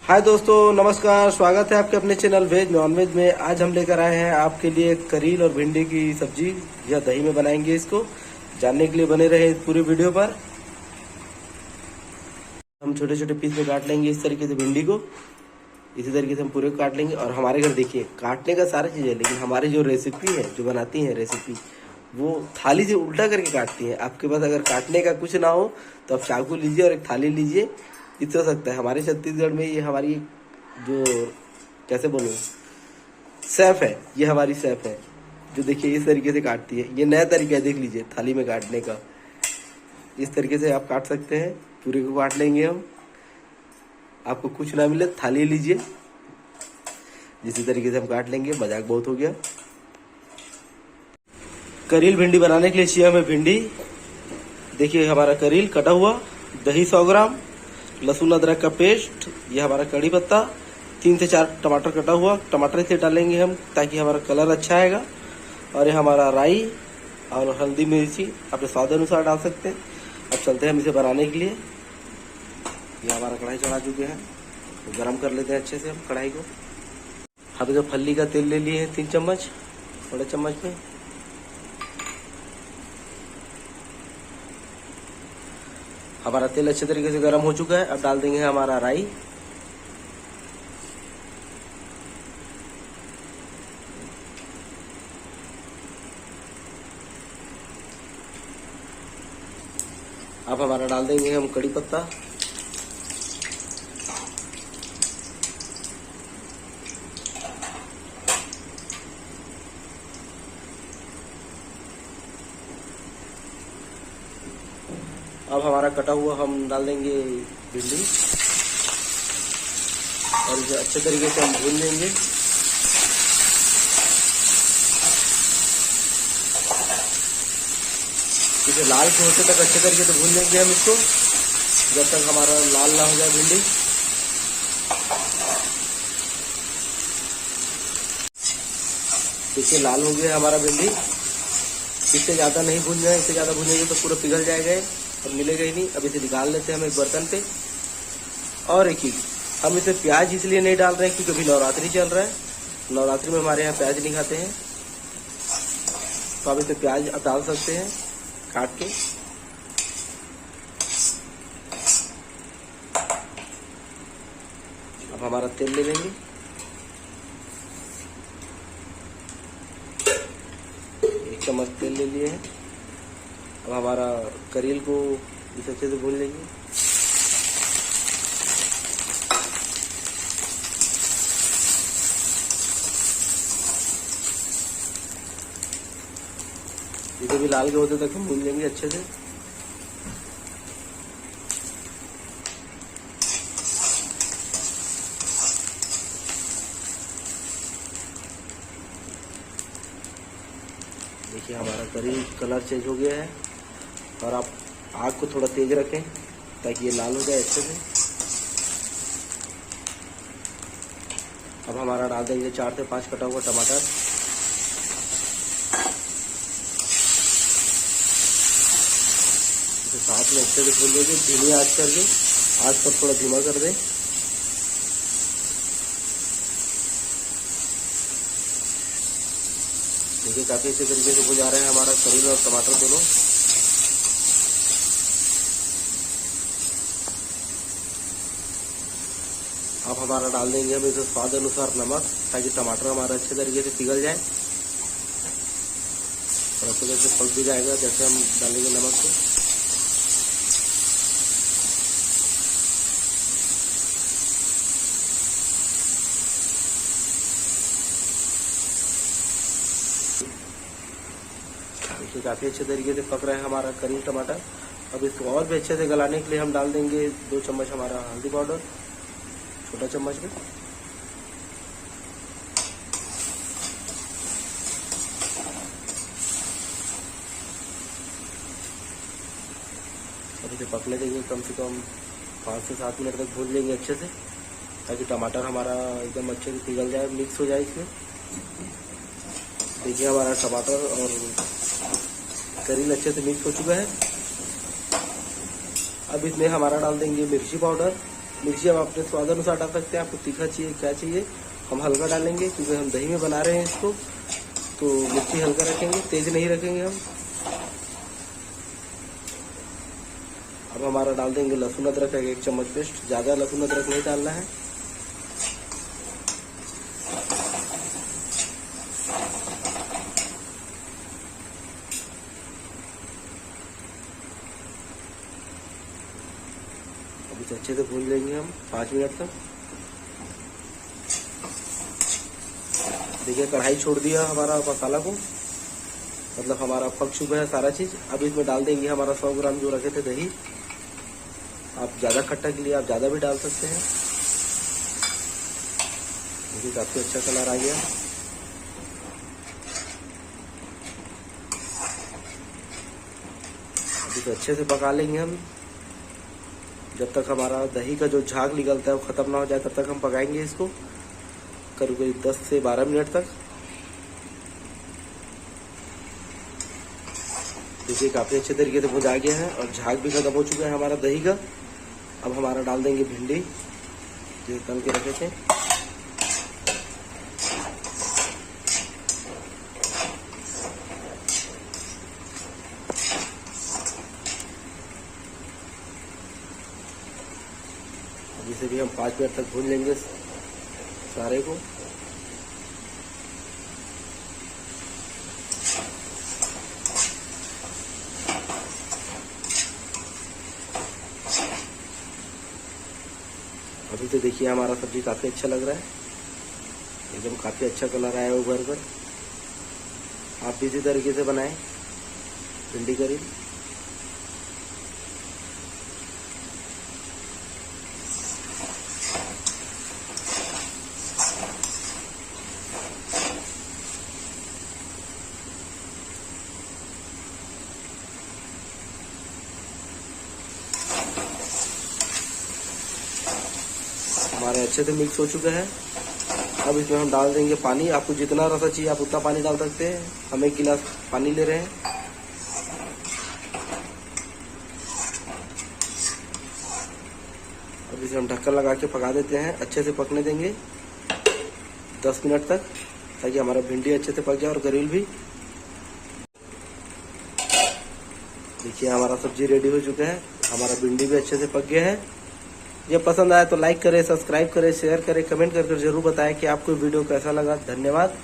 हाय दोस्तों, नमस्कार। स्वागत है आपके अपने चैनल वेज नॉनवेज में। आज हम लेकर आए हैं आपके लिए करील और भिंडी की सब्जी या दही में बनाएंगे इसको। जानने के लिए बने रहे पूरे वीडियो पर। हम छोटे छोटे पीस में काट लेंगे इस तरीके से भिंडी को। इसी तरीके से हम पूरे काट लेंगे। और हमारे घर देखिए काटने का सारा चीज़ है, लेकिन हमारी जो रेसिपी है, जो बनाती हैं रेसिपी, वो थाली से उल्टा करके काटती हैं। आपके पास अगर काटने का कुछ ना हो तो आप चाकू लीजिए और एक थाली लीजिए, इससे हो सकता है। हमारे छत्तीसगढ़ में ये हमारी जो, कैसे बोलूँ, शेफ है। ये हमारी शेफ है जो देखिए इस तरीके से काटती है। ये नया तरीका है, देख लीजिए, थाली में काटने का। इस तरीके से आप काट सकते हैं। पूरे को काट लेंगे हम। आपको कुछ ना मिले थाली लीजिए, इसी तरीके से हम काट लेंगे। मजाक बहुत हो गया। करील भिंडी बनाने के लिए चाहिए हमें भिंडी। देखिए हमारा करील कटा हुआ, दही 100 ग्राम, लहसुन अदरक का पेस्ट, ये हमारा कड़ी पत्ता, 3 से 4 टमाटर कटा हुआ। टमाटर से डालेंगे हम ताकि हमारा कलर अच्छा आएगा। और ये हमारा राई और हल्दी मिर्ची अपने स्वाद अनुसार डाल सकते हैं। अब चलते हैं हम इसे बनाने के लिए। ये हमारा कढ़ाई चढ़ा चुके हैं, तो गरम कर लेते हैं अच्छे से हम कढ़ाई को। हम जो फल्ली का तेल ले लिए हैं 3 चम्मच, बड़े चम्मच में। हमारा तेल अच्छे तरीके से गर्म हो चुका है। अब डाल देंगे हमारा राई। अब हमारा डाल देंगे हम कड़ी पत्ता। अब हमारा कटा हुआ हम डाल देंगे भिंडी और इसे अच्छे तरीके से हम भून लेंगे। इसे लाल होने तक अच्छे तरीके से भून लेंगे हम इसको, जब तक हमारा लाल ना हो जाए भिंडी। देखिए लाल हो गया हमारा भिंडी। इससे ज़्यादा नहीं भूनना है, इससे ज़्यादा भूनेंगे तो पूरा पिघल जाएगा और मिलेगा ही नहीं। अब इसे निकाल लेते हैं हम एक बर्तन पे। और एक चीज़, हम इसे प्याज इसलिए नहीं डाल रहे हैं क्योंकि अभी नवरात्रि चल रहा है। नवरात्रि में हमारे यहाँ प्याज नहीं खाते हैं, तो आप इसे प्याज डाल सकते हैं काट के। अब हमारा तेल ले लेंगे। चम्मच तेल ले लिए हैं। अब हमारा करील को इस अच्छे से भून लेंगे। इसे भी लाल के होते तक हम भून लेंगे अच्छे से। देखिए हमारा करील कलर चेंज हो गया है। और आप आग को थोड़ा तेज रखें ताकि ये लाल हो जाए अच्छे से। अब हमारा डाल देंगे 4 से 5 कटा हुआ टमाटर। इसे साथ में अच्छे से भून लेंगे, धीमी आंच करके। आंच पर थोड़ा धीमा कर दें। देखिए काफी अच्छे तरीके से भुन जा रहे हैं हमारा करील और टमाटर दोनों। अब हमारा डाल देंगे हम इसे स्वाद अनुसार नमक, ताकि टमाटर हमारा अच्छे तरीके से पिघल जाए और अच्छे तरीके से पक भी जाएगा जैसे हम डालेंगे नमक को। देखिए काफ़ी अच्छे तरीके से पक रहा है हमारा करील टमाटर। अब इसको और भी अच्छे से गलाने के लिए हम डाल देंगे 2 चम्मच हमारा हल्दी पाउडर, छोटा चम्मच में। अब इसे पकने देंगे कम से कम 5 से 7 मिनट तक भून लेंगे अच्छे से, ताकि टमाटर हमारा एकदम अच्छे से पिघल जाए, मिक्स हो जाए इसमें। देखिए हमारा टमाटर और करील अच्छे से मिक्स हो चुका है। अब इसमें हमारा डाल देंगे मिर्ची पाउडर। मिर्ची हम अपने स्वाद अनुसार डाल सकते हैं, आपको तीखा चाहिए क्या चाहिए। हम हल्का डालेंगे क्योंकि हम दही में बना रहे हैं इसको, तो मिर्ची हल्का रखेंगे, तेज नहीं रखेंगे हम। अब हमारा डाल देंगे लहसुन अदरक का 1 चम्मच पेस्ट, ज़्यादा लहसुन अदरक नहीं डालना है। अब इसे अच्छे से भून लेंगे हम 5 मिनट तक। देखिए कढ़ाई छोड़ दिया हमारा मसाला को, मतलब हमारा पक चुका है सारा चीज़। अब इसमें डाल देंगे हमारा 100 ग्राम जो रखे थे दही। आप ज़्यादा खट्टा के लिए आप ज़्यादा भी डाल सकते हैं। देखिए काफ़ी अच्छा कलर आ गया। अब इसे अच्छे से पका लेंगे हम, जब तक हमारा दही का जो झाग निकलता है वो ख़त्म ना हो जाए, तब तक हम पकाएंगे इसको करीब करीब 10 से 12 मिनट तक। देखिए काफ़ी अच्छे तरीके से भुन आ गया है और झाग भी खत्म हो चुका है हमारा दही का। अब हमारा डाल देंगे भिंडी जो तल के रखे थे। अब इसे भी हम 5 मिनट तक भून लेंगे सारे को। अभी तो देखिए हमारा सब्जी काफ़ी अच्छा लग रहा है, एकदम काफ़ी अच्छा कलर आया है उभर कर। आप भी इसी तरीके से बनाएं भिंडी करी। हमारे अच्छे से मिक्स हो चुका है। अब इसमें हम डाल देंगे पानी। आपको जितना रसा चाहिए आप उतना पानी डाल सकते हैं। हम 1 गिलास पानी ले रहे हैं। अब इसे हम ढक्कन लगा के पका देते हैं, अच्छे से पकने देंगे 10 मिनट तक, ताकि हमारा भिंडी अच्छे से पक जाए और करेल भी। देखिए हमारा सब्जी रेडी हो चुका है, हमारा भिंडी भी अच्छे से पक गया है। ये पसंद आया तो लाइक करें, सब्सक्राइब करें, शेयर करें, कमेंट कर जरूर बताएं कि आपको वीडियो कैसा लगा। धन्यवाद।